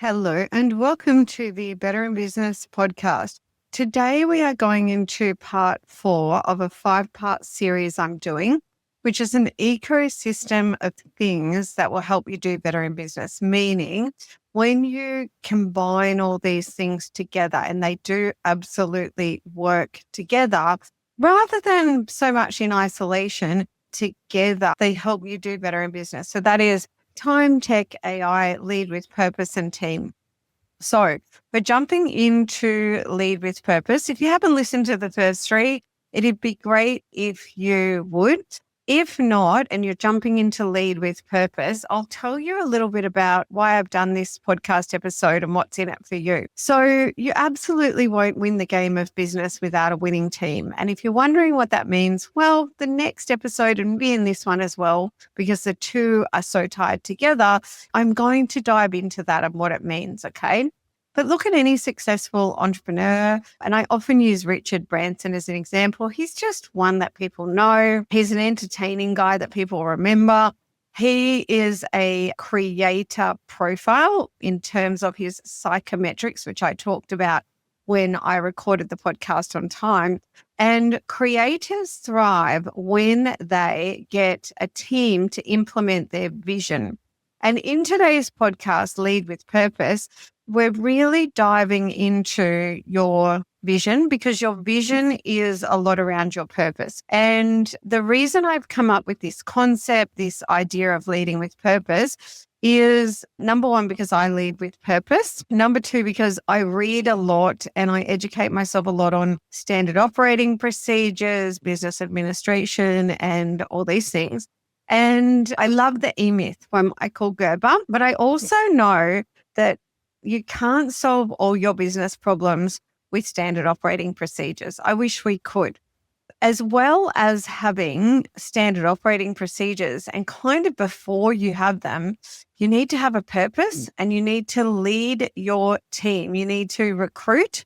Hello and welcome to the Better in Business podcast. Today we are going into part 4 of a 5-part series I'm doing, which is an ecosystem of things that will help you do better in business. Meaning when you combine all these things together, and they do absolutely work together rather than so much in isolation, together they help you do better in business. So that is time, tech, AI, lead with purpose, and team. So we're jumping into lead with purpose. If you haven't listened to the first 3, it'd be great if you would. If not, and you're jumping into lead with purpose, I'll tell you a little bit about why I've done this podcast episode and what's in it for you. So you absolutely won't win the game of business without a winning team. And if you're wondering what that means, well, the next episode and be in this one as well, because the two are so tied together, I'm going to dive into that and what it means, okay? But look at any successful entrepreneur, and I often use Richard Branson as an example. He's just one that people know. He's an entertaining guy that people remember. He is a creator profile in terms of his psychometrics, which I talked about when I recorded the podcast on time. And creators thrive when they get a team to implement their vision. And in today's podcast, Lead with Purpose, we're really diving into your vision, because your vision is a lot around your purpose. And the reason I've come up with this concept, this idea of leading with purpose, is number 1, because I lead with purpose. Number 2, because I read a lot and I educate myself a lot on standard operating procedures, business administration, and all these things. And I love the E-Myth by Michael Gerber, but I also know that you can't solve all your business problems with standard operating procedures. I wish we could. As well as having standard operating procedures, and kind of before you have them, you need to have a purpose and you need to lead your team. You need to recruit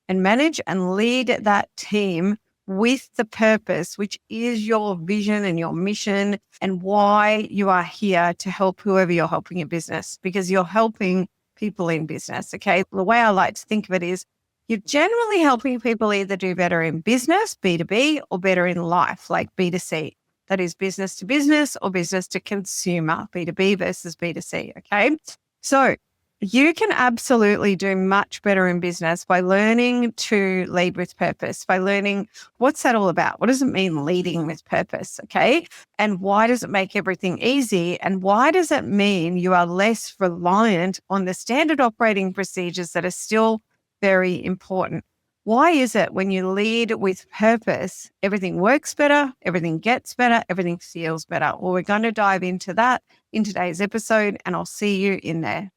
and manage and lead that team with the purpose, which is your vision and your mission and why you are here to help whoever you're helping in business, because you're helping people in business. Okay. The way I like to think of it is you're generally helping people either do better in business, B2B, or better in life, like B2C. That is business to business or business to consumer, B2B versus B2C. Okay. So you can absolutely do much better in business by learning to lead with purpose, by learning what's that all about? What does it mean leading with purpose? Okay. And why does it make everything easy? And why does it mean you are less reliant on the standard operating procedures that are still very important? Why is it when you lead with purpose, everything works better, everything gets better, everything feels better? Well, we're going to dive into that in today's episode, and I'll see you in there.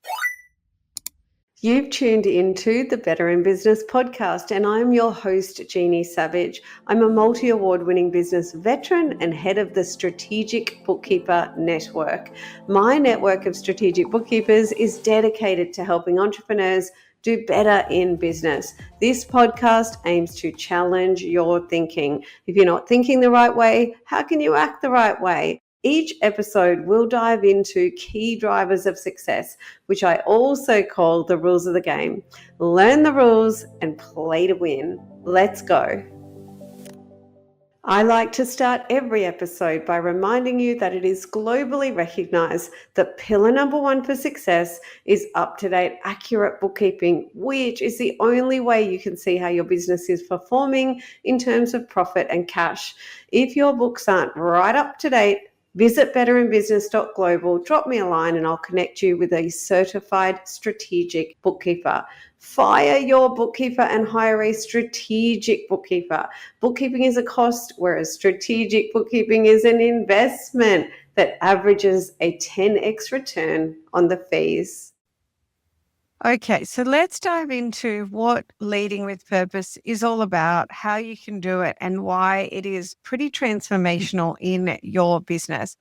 You've tuned into the Better in Business podcast, and I'm your host, Jeannie Savage. I'm a multi-award winning business veteran and head of the Strategic Bookkeeper Network. My network of strategic bookkeepers is dedicated to helping entrepreneurs do better in business. This podcast aims to challenge your thinking. If you're not thinking the right way, how can you act the right way? Each episode will dive into key drivers of success, which I also call the rules of the game. Learn the rules and play to win. Let's go. I like to start every episode by reminding you that it is globally recognized that pillar number 1 for success is up-to-date, accurate bookkeeping, which is the only way you can see how your business is performing in terms of profit and cash. If your books aren't right up to date, visit betterinbusiness.global, drop me a line and I'll connect you with a certified strategic bookkeeper. Fire your bookkeeper and hire a strategic bookkeeper. Bookkeeping is a cost, whereas strategic bookkeeping is an investment that averages a 10x return on the fees. Okay, so let's dive into what leading with purpose is all about, how you can do it, and why it is pretty transformational in your business.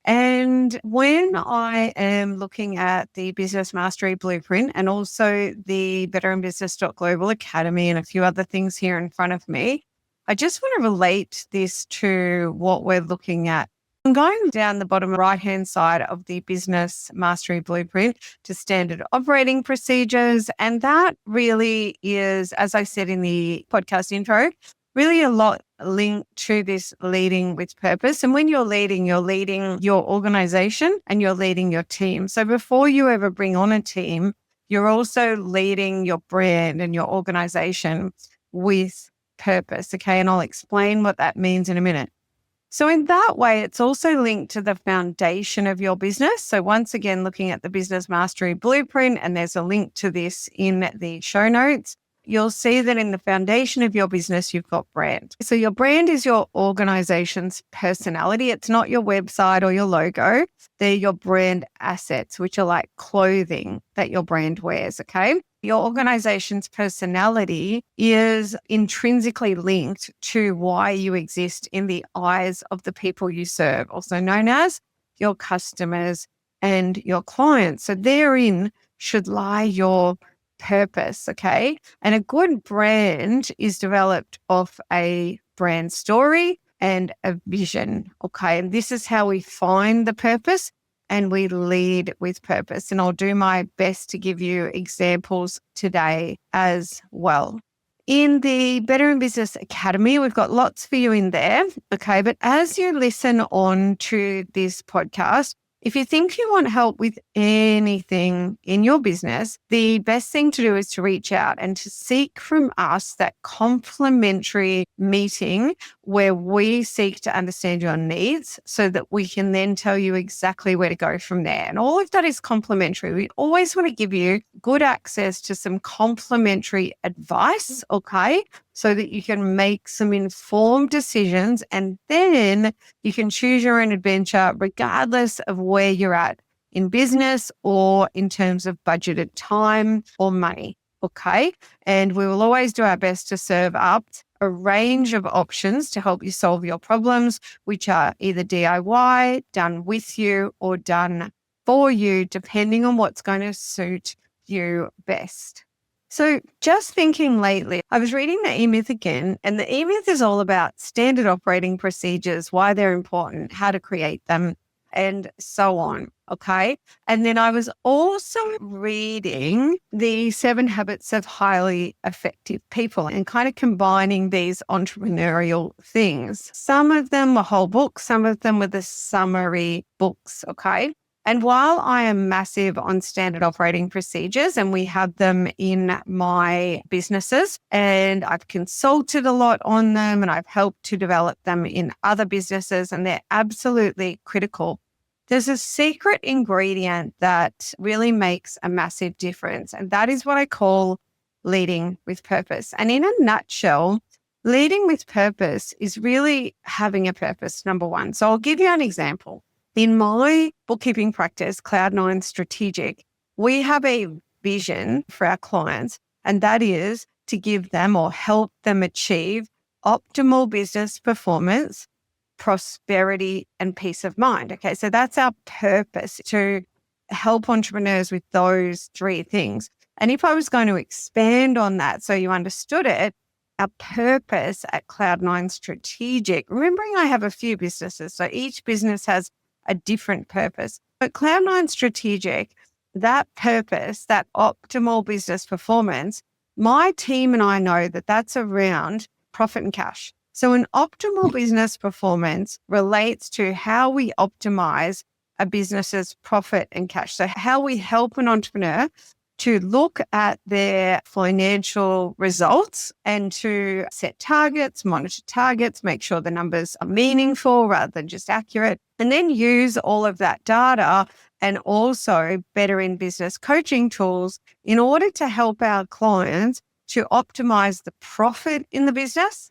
And when I am looking at the Business Mastery Blueprint and also the Better in Business.global Academy and a few other things here in front of me, I just want to relate this to what we're looking at I'm going down the bottom right-hand side of the business mastery blueprint to standard operating procedures. And that really is, as I said in the podcast intro, really a lot linked to this leading with purpose. And when you're leading your organization and you're leading your team. So before you ever bring on a team, you're also leading your brand and your organization with purpose. Okay. And I'll explain what that means in a minute. So in that way, it's also linked to the foundation of your business. So once again, looking at the business mastery blueprint, and there's a link to this in the show notes, you'll see that in the foundation of your business, you've got brand. So your brand is your organization's personality. It's not your website or your logo. They're your brand assets, which are like clothing that your brand wears, okay? Your organization's personality is intrinsically linked to why you exist in the eyes of the people you serve, also known as your customers and your clients. So therein should lie your purpose, okay? And a good brand is developed off a brand story and a vision, okay? And this is how we find the purpose and we lead with purpose. And I'll do my best to give you examples today as well. In the Better in Business Academy, we've got lots for you in there, okay? But as you listen on to this podcast, if you think you want help with anything in your business, the best thing to do is to reach out and to seek from us that complimentary meeting where we seek to understand your needs so that we can then tell you exactly where to go from there. And all of that is complimentary. We always want to give you good access to some complimentary advice, okay? So that you can make some informed decisions and then you can choose your own adventure regardless of where you're at in business or in terms of budgeted time or money, okay? And we will always do our best to serve up a range of options to help you solve your problems, which are either DIY, done with you, or done for you, depending on what's going to suit you best. So just thinking lately, I was reading the E-Myth again, and the E-Myth is all about standard operating procedures, why they're important, how to create them, and so on, okay? And then I was also reading the 7 Habits of Highly Effective People and kind of combining these entrepreneurial things. Some of them were whole books, some of them were the summary books, okay? And while I am massive on standard operating procedures and we have them in my businesses and I've consulted a lot on them and I've helped to develop them in other businesses and they're absolutely critical, there's a secret ingredient that really makes a massive difference. And that is what I call leading with purpose. And in a nutshell, leading with purpose is really having a purpose, number one. So I'll give you an example. In my bookkeeping practice, Cloud9 Strategic, we have a vision for our clients, and that is to give them or help them achieve optimal business performance, prosperity, and peace of mind. Okay, so that's our purpose, to help entrepreneurs with those 3 things. And if I was going to expand on that so you understood it, our purpose at Cloud9 Strategic, remembering I have a few businesses, so each business has a different purpose. But Cloud9 Strategic, that purpose, that optimal business performance, my team and I know that that's around profit and cash. So an optimal business performance relates to how we optimize a business's profit and cash. So how we help an entrepreneur to look at their financial results and to set targets, monitor targets, make sure the numbers are meaningful rather than just accurate, and then use all of that data and also Better in Business coaching tools in order to help our clients to optimize the profit in the business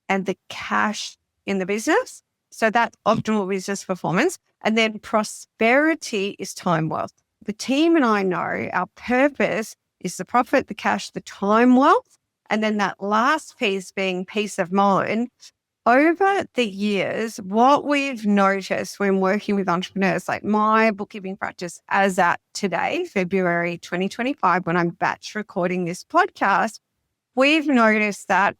and the cash in the business. So that's optimal business performance. And then prosperity is time wealth. The team and I know our purpose is the profit, the cash, the time wealth, and then that last piece being peace of mind. Over the years, what we've noticed when working with entrepreneurs, like my bookkeeping practice as at today, February 2025, when I'm batch recording this podcast, we've noticed that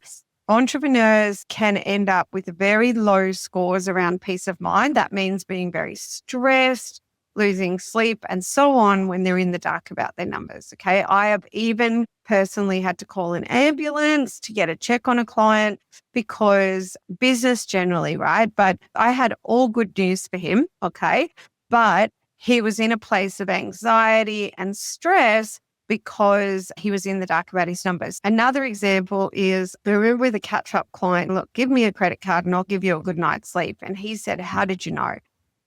entrepreneurs can end up with very low scores around peace of mind. That means being very stressed, losing sleep, and so on when they're in the dark about their numbers. Okay. I have even personally had to call an ambulance to get a check on a client because business generally, right? But I had all good news for him. Okay. But he was in a place of anxiety and stress because he was in the dark about his numbers. Another example is, I remember with a catch-up client, look, give me a credit card and I'll give you a good night's sleep. And he said, how did you know?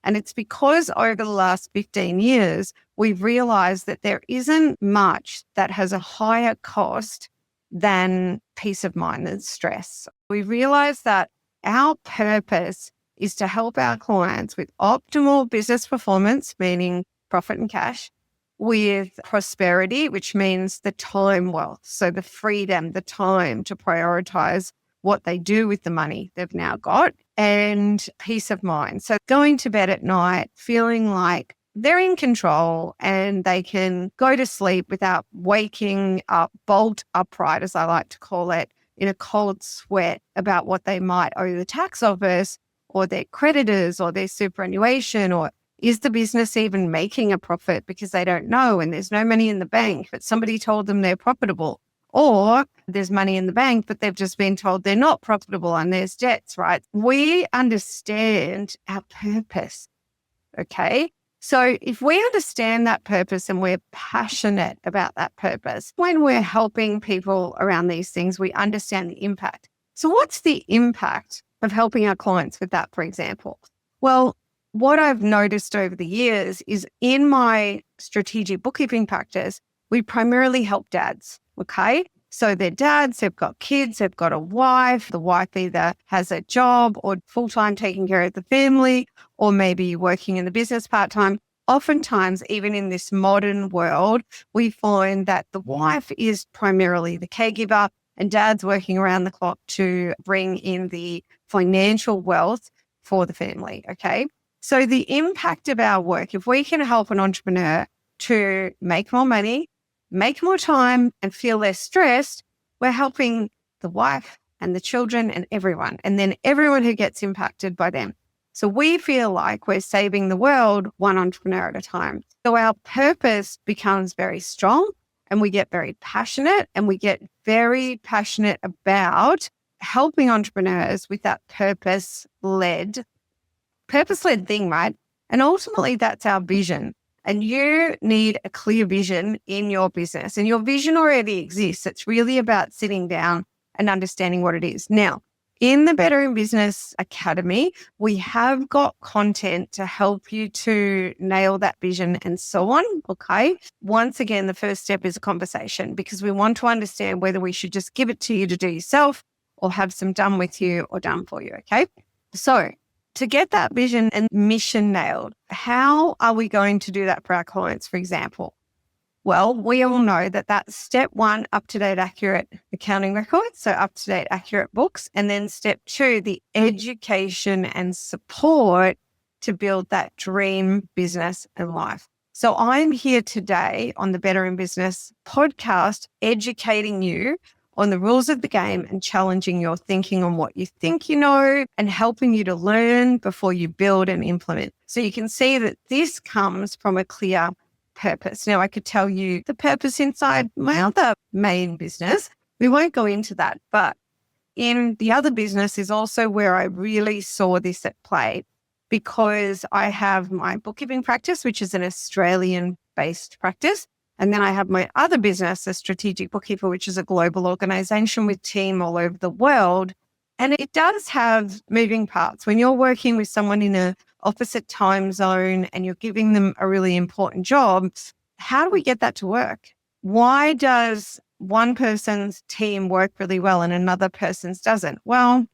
And it's because over the last 15 years, we've realized that there isn't much that has a higher cost than peace of mind and stress. We realized that our purpose is to help our clients with optimal business performance, meaning profit and cash, with prosperity, which means the time wealth. So the freedom, the time to prioritize what they do with the money they've now got, and peace of mind. So going to bed at night, feeling like they're in control and they can go to sleep without waking up, bolt upright, as I like to call it, in a cold sweat about what they might owe the tax office or their creditors or their superannuation, or is the business even making a profit because they don't know and there's no money in the bank, but somebody told them they're profitable. Or there's money in the bank, but they've just been told they're not profitable and there's debts, right? We understand our purpose, okay? So if we understand that purpose and we're passionate about that purpose, when we're helping people around these things, we understand the impact. So what's the impact of helping our clients with that, for example? Well, what I've noticed over the years is in my strategic bookkeeping practice, we primarily help dads, okay? So they're dads, they've got kids, they've got a wife. The wife either has a job or full-time taking care of the family, or maybe working in the business part-time. Oftentimes, even in this modern world, we find that the wife is primarily the caregiver and dad's working around the clock to bring in the financial wealth for the family, okay? So the impact of our work, if we can help an entrepreneur to make more money, make more time and feel less stressed, we're helping the wife and the children and everyone, and then everyone who gets impacted by them. So we feel like we're saving the world one entrepreneur at a time. So our purpose becomes very strong and we get very passionate, and we get very passionate about helping entrepreneurs with that purpose-led thing, right? And ultimately that's our vision. And you need a clear vision in your business, and your vision already exists. It's really about sitting down and understanding what it is. Now, in the Better in Business Academy, we have got content to help you to nail that vision and so on, okay? Once again, the first step is a conversation, because we want to understand whether we should just give it to you to do yourself or have some done with you or done for you, okay? So to get that vision and mission nailed, how are we going to do that for our clients, for example? Well, we all know that that's step one, up-to-date, accurate accounting records, so up-to-date, accurate books. And then step two, the education and support to build that dream business and life. So I'm here today on the Better in Business podcast, educating you on the rules of the game and challenging your thinking on what you think you know, and helping you to learn before you build and implement. So you can see that this comes from a clear purpose. Now, I could tell you the purpose inside my other main business. We won't go into that, but in the other business is also where I really saw this at play, because I have my bookkeeping practice, which is an Australian-based practice. And then I have my other business, a strategic bookkeeper, which is a global organization with team all over the world. And it does have moving parts. When you're working with someone in an opposite time zone and you're giving them a really important job, how do we get that to work? Why does one person's team work really well and another person's doesn't? Well,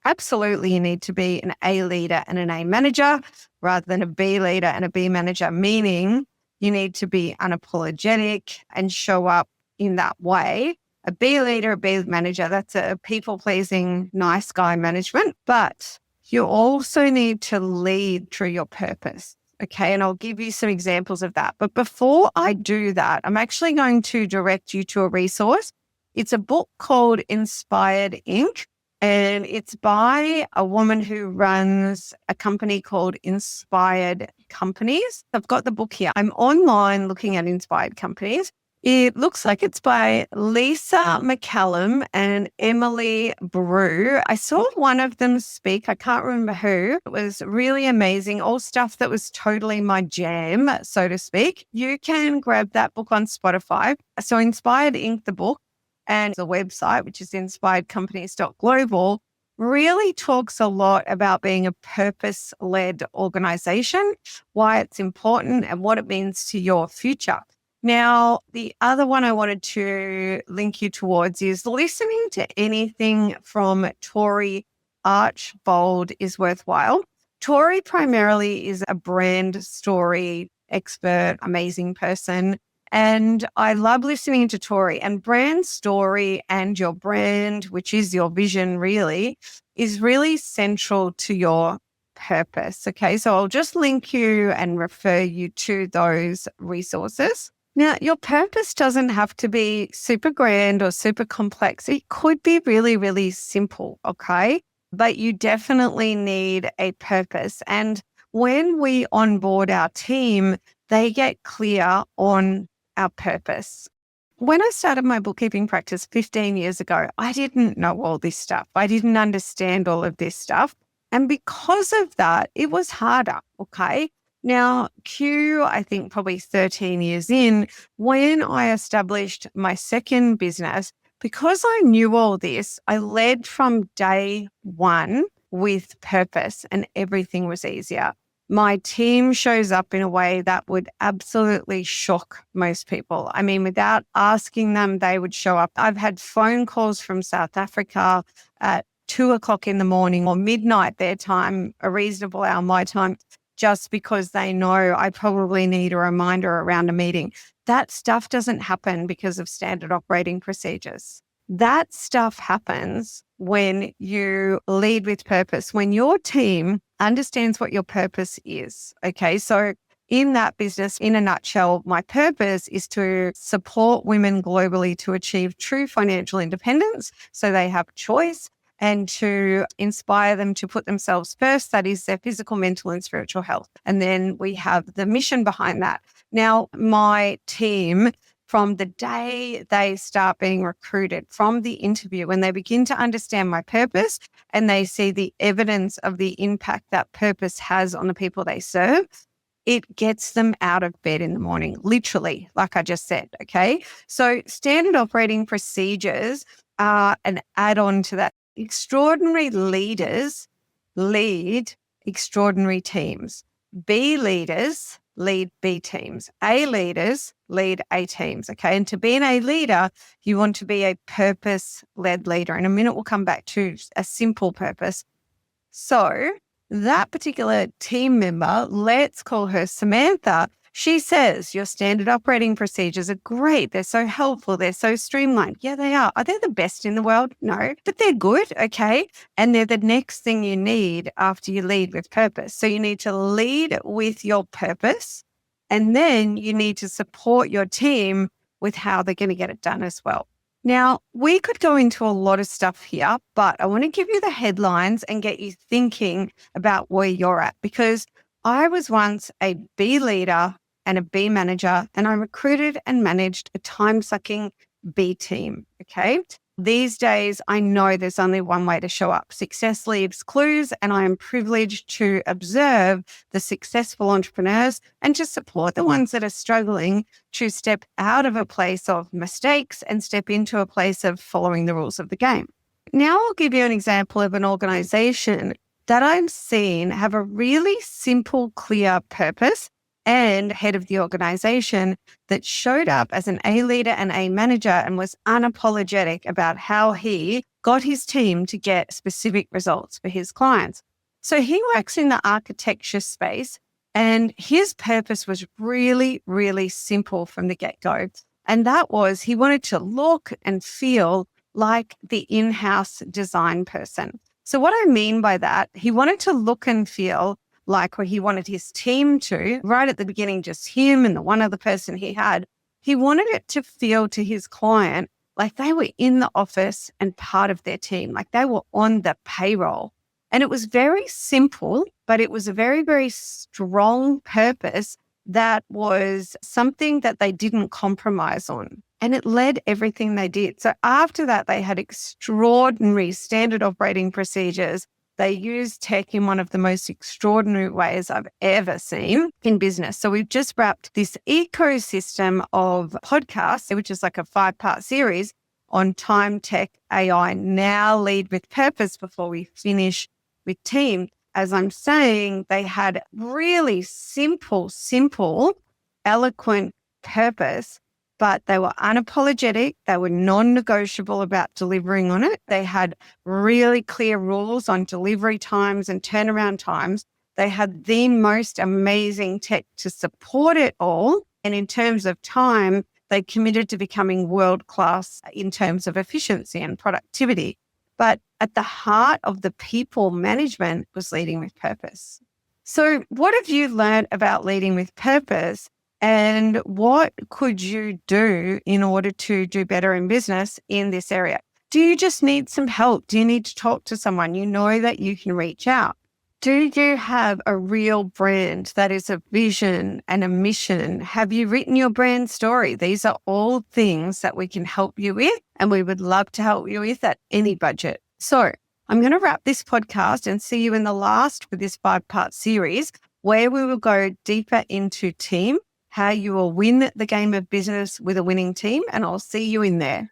absolutely, you need to be an A leader and an A manager rather than a B leader and a B manager, meaning you need to be unapologetic and show up in that way. A B leader, a B manager, that's a people-pleasing, nice guy management. But you also need to lead through your purpose. Okay, and I'll give you some examples of that. But before I do that, I'm actually going to direct you to a resource. It's a book called Inspired Inc. And it's by a woman who runs a company called Inspired Companies. I've got the book here. I'm online looking at Inspired Companies. It looks like it's by Lisa McCallum and Emily Brew. I saw one of them speak. I can't remember who. It was really amazing. All stuff that was totally my jam, so to speak. You can grab that book on Spotify. So Inspired Inc., the book, and the website, which is inspiredcompanies.global, really talks a lot about being a purpose-led organization, why it's important and what it means to your future. Now, the other one I wanted to link you towards is listening to anything from Tori Archbold is worthwhile. Tori primarily is a brand story expert, amazing person. And I love listening to Tori, and brand story and your brand, which is your vision really, is really central to your purpose. Okay, so I'll just link you and refer you to those resources. Now, your purpose doesn't have to be super grand or super complex. It could be really, really simple, okay? But you definitely need a purpose. And when we onboard our team, they get clear on our purpose. When I started my bookkeeping practice 15 years ago, I didn't know all this stuff. I didn't understand all of this stuff. And because of that, it was harder, okay? Now, I think probably 13 years in, when I established my second business, because I knew all this, I led from day one with purpose and everything was easier. My team shows up in a way that would absolutely shock most people. I mean, without asking them, they would show up. I've had phone calls from South Africa at 2:00 in the morning or midnight their time, a reasonable hour my time, just because they know I probably need a reminder around a meeting. That stuff doesn't happen because of standard operating procedures. That stuff happens when you lead with purpose, when your team understands what your purpose is. Okay, so in that business, in a nutshell, my purpose is to support women globally to achieve true financial independence so they have choice, and to inspire them to put themselves first. That is their physical, mental, and spiritual health. And then we have the mission behind that. Now, my team, from the day they start being recruited, from the interview, when they begin to understand my purpose and they see the evidence of the impact that purpose has on the people they serve, it gets them out of bed in the morning, literally, like I just said, okay? So standard operating procedures are an add-on to that. Extraordinary leaders lead extraordinary teams. B leaders lead B teams. A leaders lead A teams. Okay. And to be an A leader, you want to be a purpose-led leader. In a minute, we'll come back to a simple purpose. So that particular team member, let's call her Samantha, she says, your standard operating procedures are great. They're so helpful. They're so streamlined. Yeah, they are. Are they the best in the world? No, but they're good. Okay. And they're the next thing you need after you lead with purpose. So you need to lead with your purpose, and then you need to support your team with how they're going to get it done as well. Now, we could go into a lot of stuff here, but I want to give you the headlines and get you thinking about where you're at, because I was once a B leader and a B manager, and I recruited and managed a time-sucking B team, okay? These days, I know there's only one way to show up. Success leaves clues, and I am privileged to observe the successful entrepreneurs and to support the ones that are struggling to step out of a place of mistakes and step into a place of following the rules of the game. Now I'll give you an example of an organization that I've seen have a really simple, clear purpose and head of the organization that showed up as an A leader and A manager and was unapologetic about how he got his team to get specific results for his clients. So he works in the architecture space, and his purpose was really, really simple from the get-go. And that was he wanted to look and feel like the in-house design person. So what I mean by that, he wanted to look and feel like what he wanted his team to, right at the beginning, just him and the one other person he had. He wanted it to feel to his client Like they were in the office and part of their team, like they were on the payroll. And it was very simple, but it was a very, very strong purpose that was something that they didn't compromise on. And it led everything they did. So after that, they had extraordinary standard operating procedures. They used tech in one of the most extraordinary ways I've ever seen in business. So we've just wrapped this ecosystem of podcasts, which is like a 5-part series on time, tech, AI, now lead with purpose before we finish with team. As I'm saying, they had really simple, eloquent purpose, but they were unapologetic. They were non-negotiable about delivering on it. They had really clear rules on delivery times and turnaround times. They had the most amazing tech to support it all. And in terms of time, they committed to becoming world-class in terms of efficiency and productivity. But at the heart of the people management was leading with purpose. So what have you learned about leading with purpose? And what could you do in order to do better in business in this area? Do you just need some help? Do you need to talk to someone? You know that you can reach out. Do you have a real brand that is a vision and a mission? Have you written your brand story? These are all things that we can help you with, and we would love to help you with at any budget. So I'm going to wrap this podcast and see you in the last for this 5-part series, where we will go deeper into team, how you will win the game of business with a winning team, and I'll see you in there.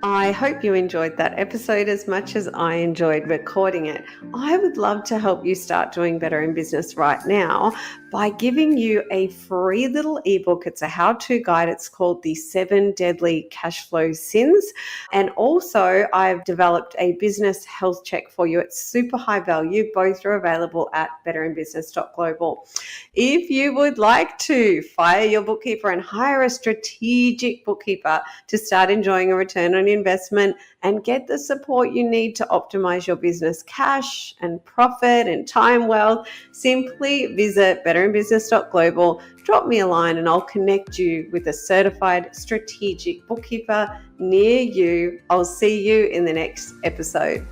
I hope you enjoyed that episode as much as I enjoyed recording it. I would love to help you start doing better in business right now by giving you a free little ebook. It's a how-to guide. It's called The 7 Deadly Cash Flow Sins. And also I've developed a business health check for you. It's super high value. Both are available at betterinbusiness.global. If you would like to fire your bookkeeper and hire a strategic bookkeeper to start enjoying a return on investment and get the support you need to optimize your business cash and profit and time wealth, simply visit betterinbusiness.global, drop me a line and I'll connect you with a certified strategic bookkeeper near you. I'll see you in the next episode.